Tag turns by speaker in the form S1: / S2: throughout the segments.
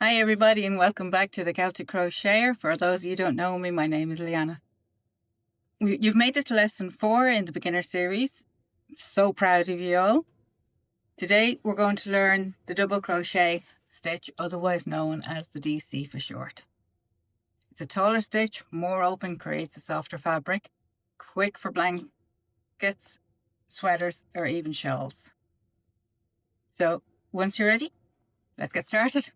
S1: Hi everybody and welcome back to the Celtic Crocheter. For those of you who don't know me, my name is Leanna. You've made it to lesson 4 in the beginner series. So proud of you all. Today we're going to learn the double crochet stitch, otherwise known as the DC for short. It's a taller stitch, more open, creates a softer fabric, quick for blankets, sweaters or even shawls. So once you're ready, let's get started.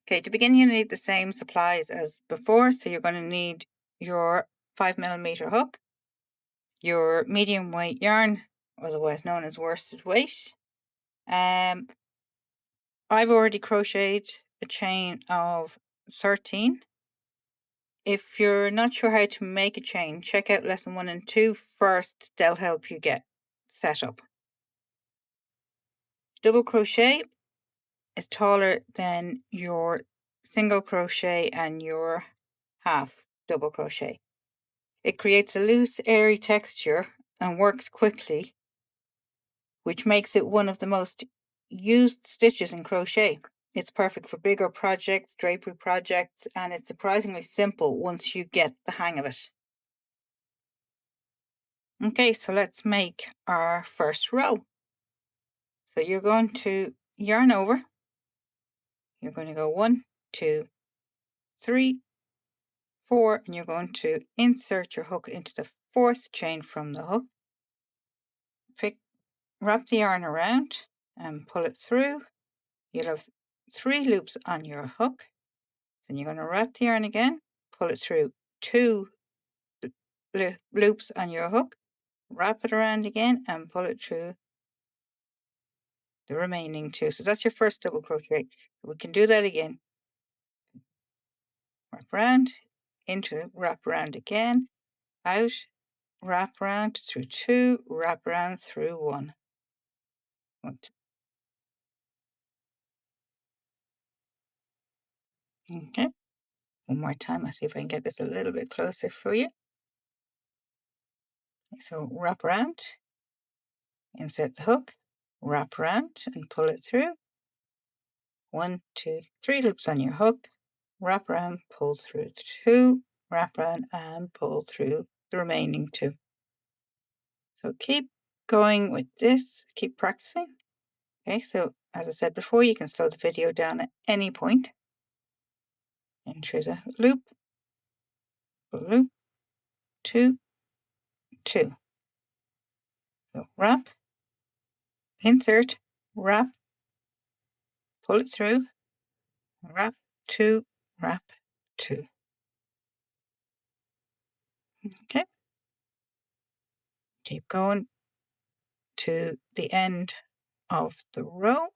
S1: Okay, to begin you need the same supplies as before. So you're going to need your 5mm hook, your medium weight yarn, otherwise known as worsted weight. I've already crocheted a chain of 13. If you're not sure how to make a chain, check out lesson 1 and 2 first. They'll help you get set up. Double crochet is taller than your single crochet and your half double crochet. It creates a loose, airy texture and works quickly, which makes it one of the most used stitches in crochet. It's perfect for bigger projects, drapery projects, and it's surprisingly simple once you get the hang of it. Okay, so let's make our first row. So you're going to yarn over. You're going to go 1, 2, 3, 4, and you're going to insert your hook into the 4th chain from the hook. Wrap the yarn around and pull it through. You'll have 3 loops on your hook. Then you're going to wrap the yarn again, pull it through 2 loops on your hook, wrap it around again and pull it through the remaining 2. So that's your first double crochet. We can do that again. Wrap around, into, wrap around again, out, wrap around through 2, wrap around through 1. 1, 2. Okay. One more time. I'll see if I can get this a little bit closer for you. So wrap around, insert the hook, wrap around and pull it through. 1, 2, 3 loops on your hook, wrap around, pull through 2, wrap around and pull through the remaining 2. So keep going with this, keep practicing. Okay, so as I said before, you can slow the video down at any point. And through the loop, loop, 2, 2. So wrap, insert, wrap, pull it through, wrap, 2, wrap, 2. Okay. Keep going to the end of the row.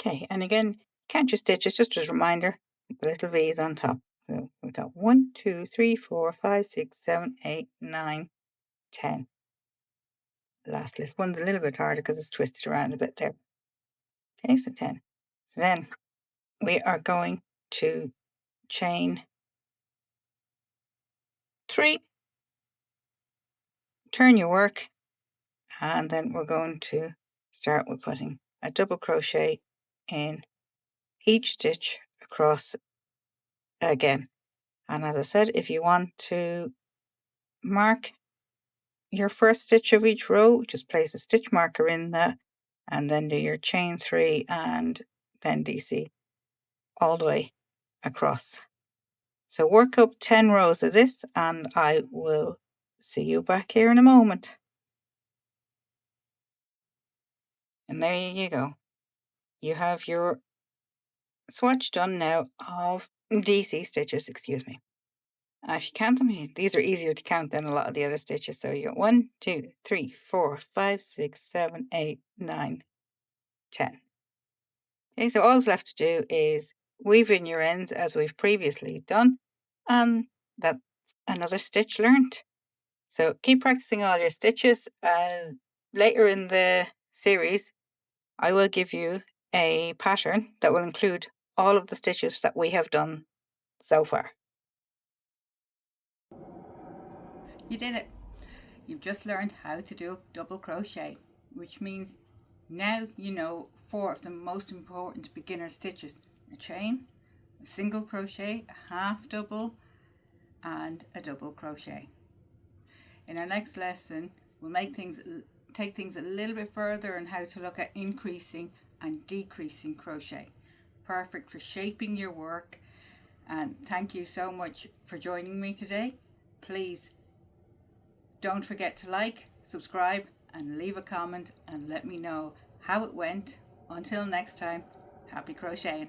S1: Okay, and again, count your stitches just as a reminder, the little V's on top. So we've got 1, 2, 3, 4, 5, 6, 7, 8, 9, 10. The last little one's a little bit harder because it's twisted around a bit there. Okay, so 10. So then we are going to chain 3, turn your work, and then we're going to start with putting a double crochet in each stitch across again. And as I said, if you want to mark your first stitch of each row, just place a stitch marker in that and then do your chain 3 and then DC all the way across. So work up 10 rows of this and I will see you back here in a moment. And there you go. You have your swatch done now of DC stitches, excuse me. If you count them, these are easier to count than a lot of the other stitches. So you got 1, 2, 3, 4, 5, 6, 7, 8, 9, 10. Okay, so all that's left to do is weave in your ends as we've previously done, and that's another stitch learned. So keep practicing all your stitches. Later in the series, I will give you a pattern that will include
S2: all of the stitches that we have done so far.
S1: You did it. You've just learned how to do double crochet, which means now you know 4 of the most important beginner stitches: a chain, a single crochet, a half double, and a double crochet. In our next lesson, we'll take things a little bit further on how to look at increasing and decreasing crochet. Perfect for shaping your work. And thank you so much for joining me today. Please don't forget to like, subscribe, and leave a comment and let me know how it went. Until next time, happy crocheting.